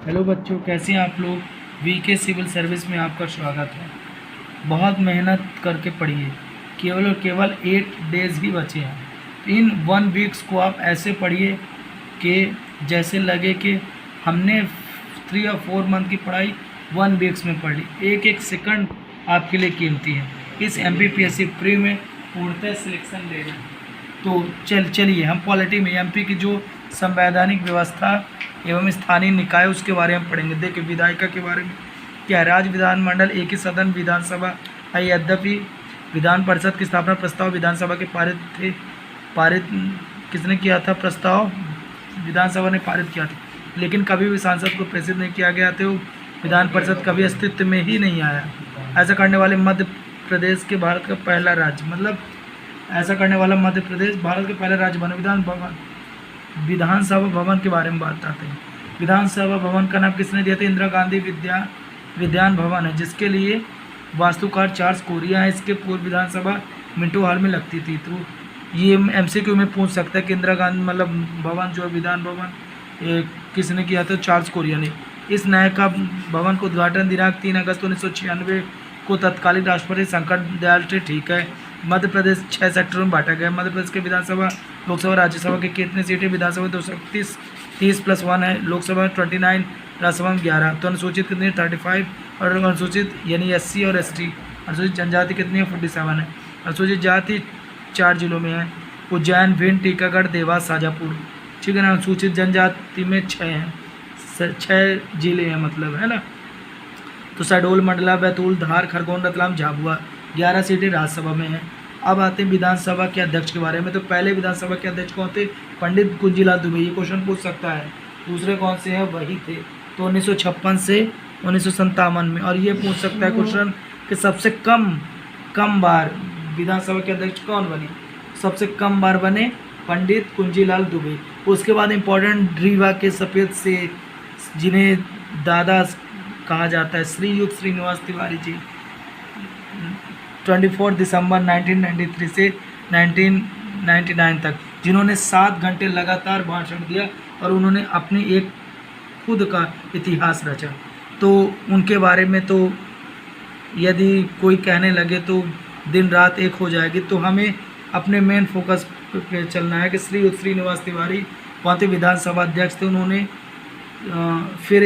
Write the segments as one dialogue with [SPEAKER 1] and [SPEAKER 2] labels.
[SPEAKER 1] Hello बच्चों, कैसे हैं आप लोग। वीके सिविल सर्विस में आपका स्वागत है। बहुत मेहनत करके पढ़िए। केवल और केवल 8 डेज़ ही बचे हैं। इन 1 वीक्स को आप ऐसे पढ़िए कि जैसे लगे कि हमने 3 और 4 मंथ की पढ़ाई 1 वीक्स में पढ़ ली। एक एक सेकंड आपके लिए कीमती है। इस MPPSC प्री में पूर्णतः सिलेक्शन लेना। तो चलिए हम पॉलिटी में MP की जो संवैधानिक व्यवस्था एवं स्थानीय निकाय उसके बारे में पढ़ेंगे। देखिए, विधायिका के बारे में क्या है। राज्य विधानमंडल एक ही सदन विधानसभा है। यद्यपि विधान परिषद की स्थापना प्रस्ताव विधानसभा के पारित किसने किया था? प्रस्ताव विधानसभा ने पारित किया था, लेकिन कभी भी सांसद को प्रेषित नहीं किया गया। तो विधान परिषद कभी अस्तित्व में ही नहीं आया। ऐसा करने वाले मध्य प्रदेश के भारत का पहला राज्य, मतलब ऐसा करने वाला मध्य प्रदेश भारत का पहला राज्य बना। विधानसभा भवन के बारे में बात आते हैं। विधानसभा भवन का नाम किसने दिया था? इंदिरा गांधी विज्ञान भवन है, जिसके लिए वास्तुकार चार्ल्स कोरिया है। इसके पूर्व विधानसभा मिंटो हॉल में लगती थी। तो ये MCQ में पूछ सकता है कि इंदिरा गांधी मतलब भवन जो विधान भवन किसने किया था? चार्ल्स कोरिया ने। इस नए का भवन का उद्घाटन दिनांक 3 अगस्त 1996 को तत्कालीन राष्ट्रपति शंकर दयाल से। ठीक है। मध्य प्रदेश 6 सेक्टरों में बांटा गया। मध्य प्रदेश के विधानसभा लोकसभा राज्यसभा के कितने सीटें? विधानसभा 230, 30+1 है। लोकसभा 29, राज्यसभा में 11। तो अनुसूचित कितनी है? 35। और अनुसूचित यानी SC और ST। अनुसूचित जनजाति कितनी है? 47 है। अनुसूचित जाति 4 जिलों में है। उज्जैन, भिंड, टीकमगढ़, देवास, शाजापुर। ठीक है ना। अनुसूचित जनजाति में 6 हैं, 6 जिले हैं मतलब, है ना। तो शहडोल, मंडला, बैतूल, धार, खरगोन, रतलाम, झाबुआ। 11 सीटें राज्यसभा में हैं। अब आते हैं विधानसभा के अध्यक्ष के बारे में। तो पहले विधानसभा के अध्यक्ष कौन थे? पंडित कुंजीलाल दुबे। ये क्वेश्चन पूछ सकता है। दूसरे कौन से हैं? वही थे। तो 1956 से 1957 में। और ये पूछ सकता है क्वेश्चन कि सबसे कम बार विधानसभा के अध्यक्ष कौन बने? सबसे कम बार बने पंडित कुंजीलाल दुबे। उसके बाद इम्पोर्टेंट रीवा के सफ़ेद से, जिन्हें दादा कहा जाता है, श्रीयुक्त श्रीनिवास तिवारी जी, 24 दिसंबर 1993 से 1999 तक, जिन्होंने 7 घंटे लगातार भाषण दिया और उन्होंने अपने एक खुद का इतिहास रचा। तो उनके बारे में तो यदि कोई कहने लगे तो दिन रात एक हो जाएगी। तो हमें अपने मेन फोकस पे चलना है कि श्रीयुक्त श्रीनिवास तिवारी वहाँ थे, विधानसभा अध्यक्ष थे। उन्होंने फिर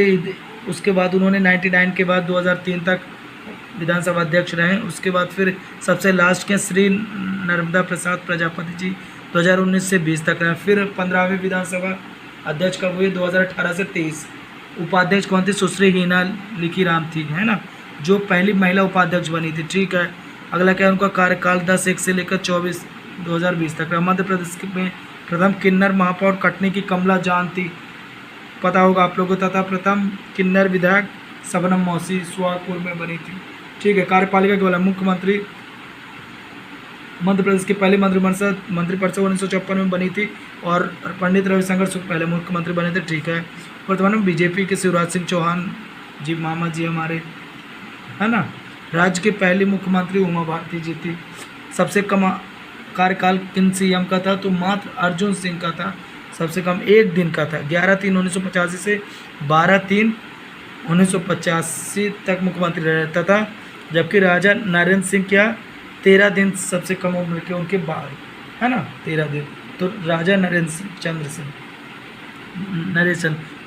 [SPEAKER 1] उसके बाद उन्होंने 99 के बाद 2003 तक विधानसभा अध्यक्ष रहे। उसके बाद फिर सबसे लास्ट के श्री नर्मदा प्रसाद प्रजापति जी 2019 से 20 तक रहे। फिर 15वें विधानसभा अध्यक्ष कब हुए? 2018 से 23। उपाध्यक्ष कौन थी? सुश्री हीना लिखी राम थी, है ना, जो पहली महिला उपाध्यक्ष बनी थी। ठीक है। अगला क्या है? उनका कार्यकाल 10/1 से लेकर 24/2020 तक रहा। मध्य प्रदेश में प्रथम किन्नर महापौर कटनी की कमला जान थी, पता होगा आप लोगों को। तथा प्रथम किन्नर विधायक शबनम मौसी सुहागपुर में बनी थी। ठीक है। कार्यपालिका के वाला मुख्यमंत्री, मध्य प्रदेश के पहले मंत्रिपरिषद 1954 में बनी थी और पंडित रविशंकर शुक्ल पहले मुख्यमंत्री बने थे। ठीक है। वर्तमान में BJP के शिवराज सिंह चौहान जी, मामा जी हमारे, है ना। राज्य के पहले मुख्यमंत्री उमा भारती जी थी। सबसे कम कार्यकाल किन CM का था? तो मात्र अर्जुन सिंह का था। सबसे कम 1 दिन का था। 11/3/1985 से 12/3/1985 तक मुख्यमंत्री रहे तथा जबकि राजा नरेंद्र सिंह क्या 13 दिन सबसे कम उम्र के उनके बाद, है ना, 13 दिन। तो राजा नरेंद्र चंद्र।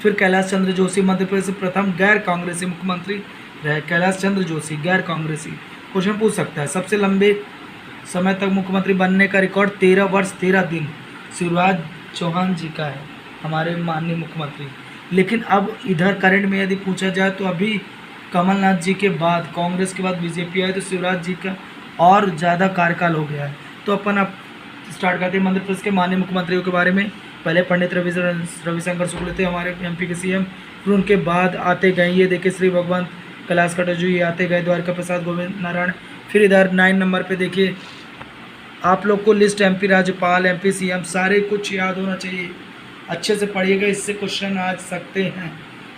[SPEAKER 1] फिर कैलाश चंद्र जोशी मध्य प्रदेश से प्रथम गैर कांग्रेसी मुख्यमंत्री रहे। कैलाश चंद्र जोशी गैर कांग्रेसी। क्वेश्चन पूछ सकता है। सबसे लंबे समय तक मुख्यमंत्री बनने का रिकॉर्ड 13 वर्ष 13 दिन शिवराज चौहान जी का है, हमारे माननीय मुख्यमंत्री। लेकिन अब इधर करंट में यदि पूछा जाए तो अभी कमलनाथ जी के बाद, कांग्रेस के बाद BJP आए तो शिवराज जी का और ज़्यादा कार्यकाल हो गया है। तो अपन अब स्टार्ट करते हैं मध्य प्रदेश के माननीय मुख्यमंत्रियों के बारे में। पहले पंडित रविशंकर शुक्ल थे हमारे MP के CM। फिर उनके बाद आते गए, ये देखिए, श्री भगवंत कैलाश कटोच जी आते गए, द्वारका प्रसाद, गोविंद नारायण। फिर इधर 9 नंबर पे देखिए, आप लोग को लिस्ट MP राज्यपाल, MP CM सारे कुछ याद होना चाहिए। अच्छे से पढ़िएगा, इससे क्वेश्चन आ सकते हैं।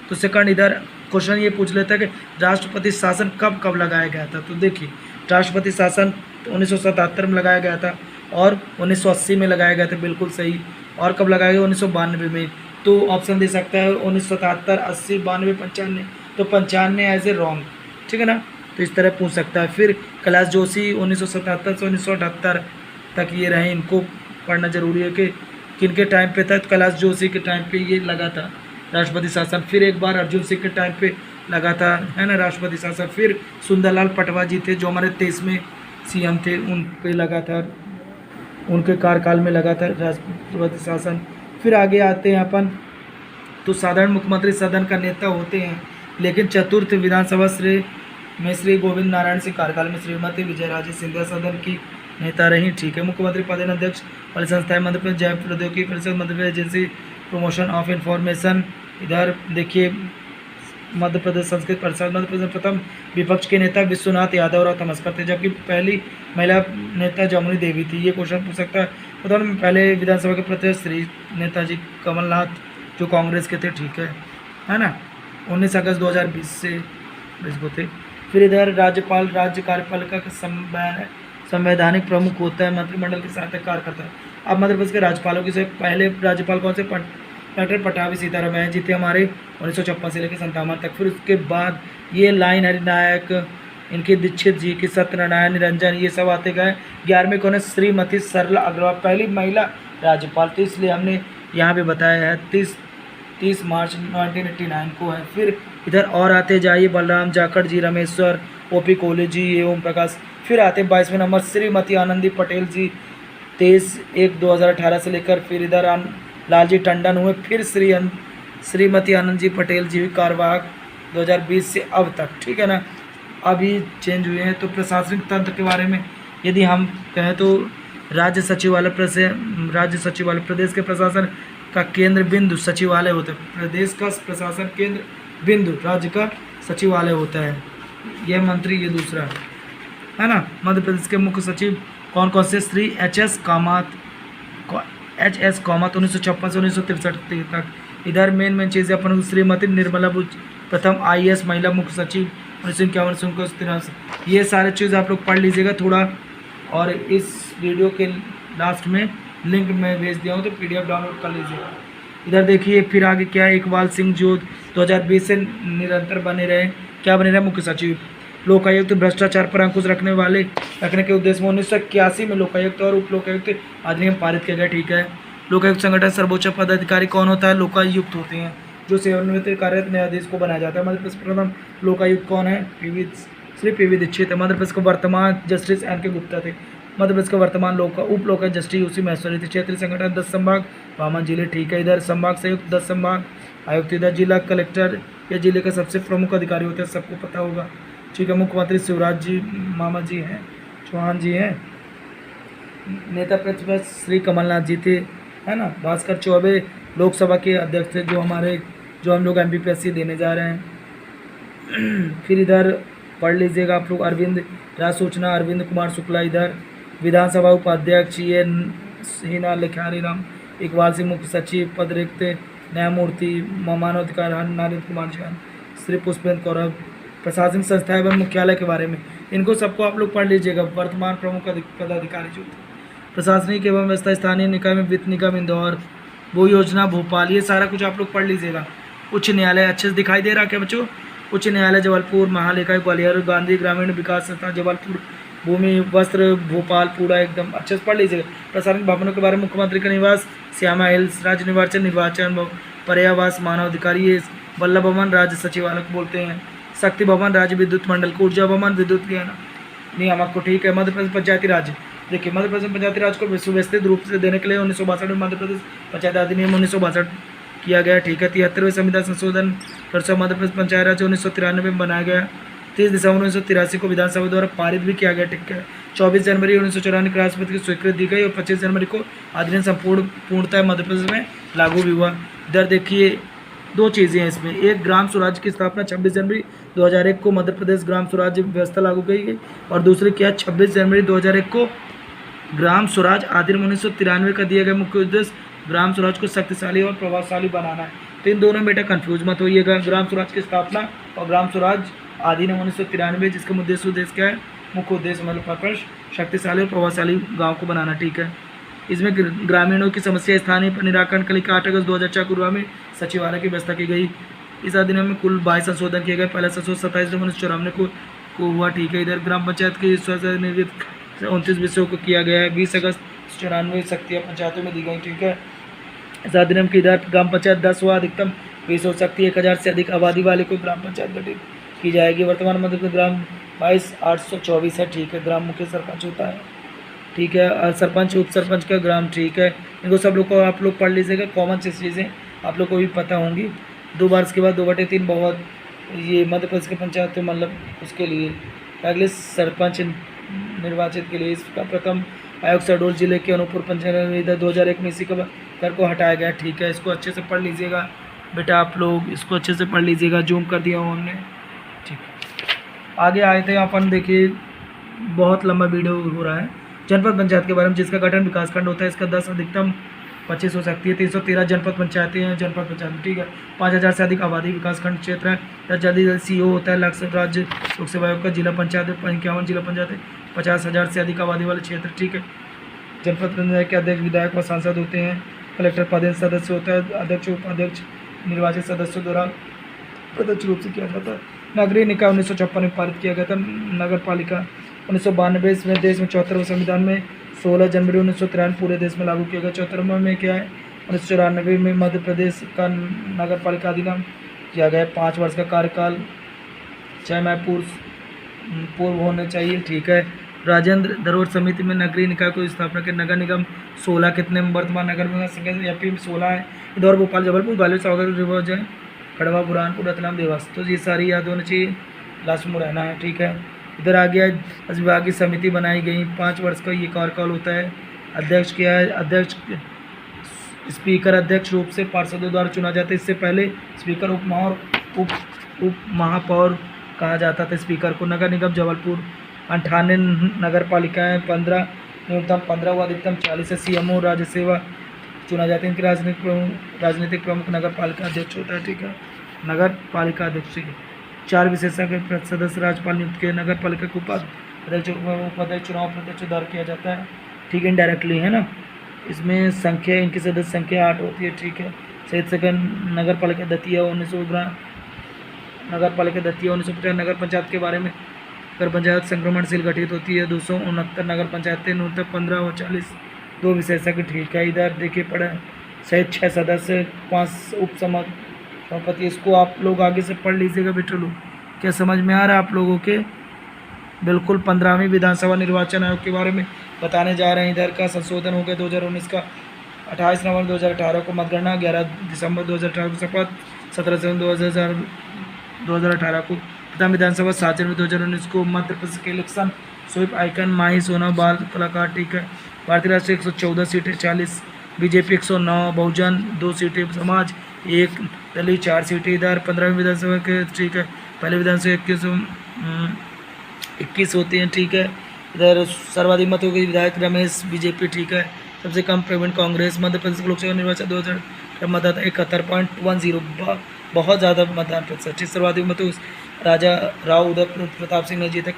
[SPEAKER 1] तो सेकंड, इधर क्वेश्चन ये पूछ लेता है कि राष्ट्रपति शासन कब लगाया गया था? तो देखिए, राष्ट्रपति शासन 1977 में लगाया गया था और 1980 में लगाया गया था, बिल्कुल सही। और कब लगाया गया? 1992 में। तो ऑप्शन दे सकता है 1977, 80, 92, 95। तो 95 एज ए रॉन्ग, ठीक है ना। तो इस तरह पूछ सकता है। फिर कैलाश जोशी 1977 से 1978 तक ये रहे, इनको पढ़ना जरूरी है कि किनके टाइम पे था। तो कैलाश जोशी के टाइम पे ये लगा था राष्ट्रपति शासन। फिर एक बार अर्जुन सिंह के टाइम पे लगा था, है ना, राष्ट्रपति शासन। फिर सुंदरलाल पटवा जी थे जो हमारे 23वें सीएम थे, उन पे लगा था, उनके कार्यकाल में लगा था राष्ट्रपति शासन। फिर आगे आते हैं अपन, तो साधारण मुख्यमंत्री सदन का नेता होते हैं, लेकिन चतुर्थ विधानसभा श्री गोविंद नारायण सिंह कार्यकाल में श्रीमती विजयराजे सिंधिया सदन की नेता रही, ठीक है। मुख्यमंत्री पद अध्यक्ष वाली संस्थाएं मध्य प्रदेश जैव प्रौद्योगिकी परिषद, Madhya Pradesh agency promotion of information. इधर देखिए मध्य प्रदेश संस्कृत परिषद। मध्य प्रदेश प्रथम विपक्ष के नेता विश्वनाथ यादव और तमस्कर थे, जबकि पहली महिला नेता जमुनी देवी थी। ये क्वेश्चन पूछ सकता है। मतलब पहले विधानसभा के प्रत्येक श्री नेताजी कमलनाथ जो कांग्रेस के थे, ठीक है ना। 19 अगस्त 2020 से इसको थे। फिर इधर राज्यपाल राज्य कार्यपालिका का संवैधानिक प्रमुख होता है, मंत्रिमंडल के साथ कार्य करता है। अब मध्य प्रदेश के राज्यपालों के से पहले राज्यपाल कौन से? डॉक्टर पट्टाभी सीतारामैया जी थे हमारे 1956 से लेकर 57 तक। फिर उसके बाद ये लाइन हरिनायक, इनके दीक्षित जी की, सत्यनारायण निरंजन, ये सब आते गए। 11वें कौन है? श्रीमती सरला अग्रवाल, पहली महिला राज्यपाल थी, इसलिए हमने यहाँ पे बताया है 30 मार्च 1989 को है। फिर इधर और आते जाइए, बलराम जाखड़ जी, रमेश्वर, ओपी कोहली जी, ये ओम प्रकाश। फिर आते 22वें नंबर श्रीमती आनंदी पटेल जी, 23/1/2018 से लेकर। फिर इधर लालजी टंडन हुए। फिर श्रीमती आनंद जी पटेल जी कार्यवाहक 2020 से अब तक, ठीक है ना। अभी चेंज हुए हैं। तो प्रशासनिक तंत्र के बारे में यदि हम कहें तो राज्य सचिवालय प्रदेश के प्रशासन का केंद्र बिंदु सचिवालय होता है। प्रदेश का प्रशासन केंद्र बिंदु राज्य का सचिवालय होता है। यह मंत्री, ये दूसरा है ना। मध्य प्रदेश के मुख्य सचिव कौन कौन से? श्री HS कामत 1956 से 1963 तक। इधर मेन चीज़ें अपन श्रीमती निर्मला बुच प्रथम IAS महिला मुख्य सचिव 1951 से 1983। ये सारे चीज़ आप लोग पढ़ लीजिएगा थोड़ा, और इस वीडियो के लास्ट में लिंक मैं भेज दिया हूँ, तो PDF डाउनलोड कर लीजिएगा। इधर देखिए फिर आगे क्या है। इकबाल सिंह जो 2020 से निरंतर बने रहे, क्या बने रहे? मुख्य सचिव। लोकायुक्त भ्रष्टाचार पर अंकुश रखने के उद्देश्य में 1981 में लोकायुक्त और उप लोकायुक्त अधिनियम पारित किया गया, ठीक है। लोकायुक्त संगठन सर्वोच्च पदाधिकारी कौन होता है? लोकायुक्त होते हैं, जो सेवानिवृत्त कार्यरत न्यायाधीश को बनाया जाता है। मध्य प्रदेश प्रथम लोकायुक्त कौन है? श्री PV दीक्षित है। मध्य प्रदेश का वर्तमान जस्टिस NK गुप्ता थे। मध्य प्रदेश का वर्तमान उप लोकायुक्त जस्टिस UC महेश्वरी थे। क्षेत्रीय संगठन 10 संभाग 52 जिले, ठीक है। इधर संभाग संयुक्त 10 संभाग आयुक्त। इधर जिला कलेक्टर या जिले का सबसे प्रमुख अधिकारी होता है, सबको पता होगा, ठीक है। मुख्यमंत्री शिवराज जी मामा जी हैं, चौहान जी हैं। नेता प्रतिपक्ष श्री कमलनाथ जी थे, है ना। भास्कर चौबे लोकसभा के अध्यक्ष थे, जो हम लोग MPPSC देने जा रहे हैं। फिर इधर पढ़ लीजिएगा आप लोग। अरविंद राज सूचना अरविंद कुमार शुक्ला। इधर विधानसभा उपाध्यक्ष ये हिना लेखारी राम। इकबाल सिंह मुख्य सचिव पद रिक्त। न्यायमूर्ति मानवाधिकार नरेंद्र कुमार जैन। श्री पुष्पेंद्र कौरव। प्रशासनिक संस्था एवं मुख्यालय के बारे में इनको सबको आप लोग पढ़ लीजिएगा। वर्तमान प्रमुख पदाधिकारी जो थे। प्रशासनिक एवं व्यवस्था स्थानीय निकाय में वित्त निगम इंदौर, भू योजना भोपाल, ये सारा कुछ आप लोग पढ़ लीजिएगा। उच्च न्यायालय अच्छे से दिखाई दे रहा क्या बच्चों? उच्च न्यायालय जबलपुर, महालेखा ग्वालियर, गांधी ग्रामीण विकास संस्थान जबलपुर, भूमि वस्त्र भोपाल, पूरा एकदम अच्छे से पढ़ लीजिएगा। प्रशासनिक भवनों के बारे में मुख्यमंत्री का निवास श्यामा हिल्स, राज्य निर्वाचन पर्यावास मानवाधिकारी, ये वल्लभ भवन राज्य सचिवालय को बोलते हैं। शक्ति भवन राज्य विद्युत मंडल को, ऊर्जा भवन विद्युत नियामक को, ठीक है। मध्य प्रदेश पंचायती राज, देखिए मध्य प्रदेश पंचायती राज को सुव्यवस्थित रूप से देने के लिए 1962 में मध्य प्रदेश पंचायत अधिनियम 1962 किया गया, ठीक है। 73वें संविधान संशोधन परिषद मध्य प्रदेश पंचायत राज 1993 में बनाया गया। 30 दिसंबर 1983 को विधानसभा द्वारा पारित भी किया गया, ठीक है। 24 जनवरी 1994 को राष्ट्रपति की स्वीकृति दी गई और 25 जनवरी को अधिनियम पूर्णतः मध्य प्रदेश में लागू भी हुआ। इधर देखिए दो चीज़ें हैं इसमें, एक ग्राम स्वराज की स्थापना 26 जनवरी 2001 को मध्य प्रदेश ग्राम स्वराज व्यवस्था लागू की गई, और दूसरी क्या 26 जनवरी 2001 को ग्राम स्वराज अधिनियम 1993 का दिया गया मुख्य उद्देश्य ग्राम स्वराज को शक्तिशाली और प्रभावशाली बनाना है। तो इन दोनों में बेटा कन्फ्यूज मत होइएगा, ग्राम स्वराज की स्थापना और ग्राम स्वराज अधिनियम 1993 जिसका उद्देश्य क्या है, मुख्य उद्देश्य मतलब पर्पस शक्तिशाली और प्रभावशाली गाँव को बनाना, ठीक है। इसमें ग्रामीणों की समस्या स्थानीय पर निराकरण के लिए 8 अगस्त 2004 को ग्रामीण सचिवालय की व्यवस्था की गई। इस अधिनियम में कुल 22 संशोधन किए गए। पहला संशोधन 27 को हुआ, ठीक है। इधर ग्राम पंचायत के 29 विषयों को किया गया है। 20 अगस्त 94 शक्तियाँ पंचायतों में दी गई, ठीक है। इस अधिनियम के इधर ग्राम पंचायत 10 व अधिकतम 20 हो सकती है। 1000 से अधिक आबादी वाले को ग्राम पंचायत गठित की जाएगी। वर्तमान मध्य प्रदेश ग्राम 22,824 है, ठीक है। ग्राम मुख्य सरपंच होता है, ठीक है। सरपंच उप सरपंच का ग्राम, ठीक है। इनको सब लोग को आप लोग पढ़ लीजिएगा, कॉमन से चीज़ें आप लोग को भी पता होंगी। 2 वर्ष के बाद 2/3 बहुत ये मध्य प्रदेश के पंचायत मतलब उसके लिए अगले सरपंच निर्वाचित के लिए इसका प्रथम आयोग शहडोल जिले के अनूपपुर पंचायत इधर 2001 में इसी का कर को हटाया गया, ठीक है। इसको अच्छे से पढ़ लीजिएगा बेटा, आप लोग इसको अच्छे से पढ़ लीजिएगा, जूम कर दिया हूँ हमने, ठीक है। आगे आए थे अपन, देखिए बहुत लंबा वीडियो हो रहा है। जनपद पंचायत के बारे में, जिसका गठन विकासखंड होता है, इसका 10 अधिकतम 25 हो सकती है। 313 जनपद पंचायतें हैं जनपद पंचायत में, ठीक है। 5000 से अधिक आबादी विकासखंड क्षेत्र है। या जल्दी CO होता है लक्ष्य राज्य लोक सेवा आयोग का। जिला पंचायत 51 जिला पंचायत है। 50,000 से अधिक आबादी वाले क्षेत्र, ठीक है। जनपद पंचायत के अध्यक्ष विधायक व सांसद होते हैं। कलेक्टर पदेन सदस्य होता है। अध्यक्ष उपाध्यक्ष निर्वाचित सदस्यों द्वारा प्रत्यक्ष रूप से किया जाता है। नागरिक निकाय 1956 में पारित किया गया था। नगर पालिका 1992 में देश में 74वें संविधान में 16 जनवरी 1993 पूरे देश में लागू किया गया। 74वें में क्या है, 1994 में मध्य प्रदेश का नगर पालिका अधिनियम किया गया। 5 वर्ष का कार्यकाल 6 माह पूर्व होने चाहिए, ठीक है। राजेंद्र धरोहर समिति में नगरीय निकाय को स्थापना के नगर निगम 16 कितने में वर्तमान नगर निगम संख्या MP में 16 है। इंदौर, भोपाल, जबलपुर, ग्वालियर, सागर, रीवा, खड़वा, बुरहानपुर, रतलाम, देवास। तो ये सारी याद होनी चाहिए, लास्ट में रहना है, ठीक है। इधर आ गया विभागीय समिति बनाई गई। 5 वर्ष का ये कार्यकाल होता है। अध्यक्ष क्या है, अध्यक्ष स्पीकर अध्यक्ष रूप से पार्षदों द्वारा चुना जाता है। इससे पहले स्पीकर उप महापौर कहा जाता था स्पीकर को। नगर निगम जबलपुर 98 नगर पालिकाएँ 15 न्यूनतम 15 व अधिकतम 40 है। CMO राज्य सेवा चुना जाते हैं। इनके राजनीतिक प्रमुख नगर पालिका अध्यक्ष होता है, ठीक है। नगर पालिका अध्यक्ष 4 विशेषज्ञ सदस्य राज्यपाल नियुक्त किए। नगर पालिका के उपाध्यक्ष चुनाव प्रत्यक्ष द्वारा किया जाता है, ठीक है, इनडायरेक्टली, है ना। इसमें संख्या इनकी सदस्य संख्या 8 होती है, ठीक है। नगर पालिका दतिया 1900 नगर पालिका दतिया 1950। नगर पंचायत के बारे में, नगर पंचायत संक्रमणशील गठित होती है। 269 नगर पंचायतें, न्यूनतम 15 व 40, 2 विशेषज्ञ, ठीक है। इधर देखिए पढ़े सहित 6 सदस्य, 5 उप सभापति। इसको आप लोग आगे से पढ़ लीजिएगा बेटा लोग। क्या समझ में आ रहा है आप लोगों के? बिल्कुल 15वीं विधानसभा निर्वाचन आयोग के बारे में बताने जा रहे हैं। इधर का संशोधन हो गया 2019 का। 28 नवंबर 2018 को मतगणना, 11 दिसंबर 2018 को शपथ, 17 सितंबर 2018 को प्रथम विधानसभा, 7 जनवरी 2019 को मध्य प्रदेश के इलेक्शन स्वीप आइकन माही सोना बाल कलाकार, ठीक है। भारतीय राष्ट्रीय 114 सीटें 40, BJP 109, बहुजन 2 सीटें, समाज 1, दलित 4 सीटें। इधर 15वीं विधानसभा के, ठीक है। पहले विधानसभा 21 होते हैं, ठीक है। इधर सर्वाधिक मत हो गई विधायक रमेश BJP, ठीक है। सबसे कम प्रवीण कांग्रेस। मध्य प्रदेश लोकसभा निर्वाचन 2000 मतदाता 71.10, बहुत ज़्यादा मतदान प्रतिशत। सर्वाधिक मत राजा राव उदय प्रताप सिंह ने जीते।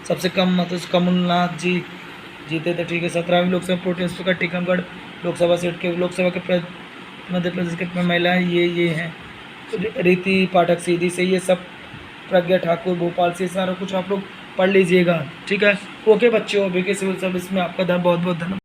[SPEAKER 1] सबसे कम मत कमलनाथ जी जीते थे, ठीक है। 17वीं लोकसभा प्रोटेस्ट का टीकमगढ़ लोकसभा सीट के लोकसभा के मध्य प्रदेश के महिलाएं ये हैं रीति पाठक सीधी से, ये सब प्रज्ञा ठाकुर भोपाल से, सारा कुछ आप लोग पढ़ लीजिएगा, ठीक है। ओके बच्चों, बीके सिविल सर्विस में आपका बहुत बहुत धन्यवाद।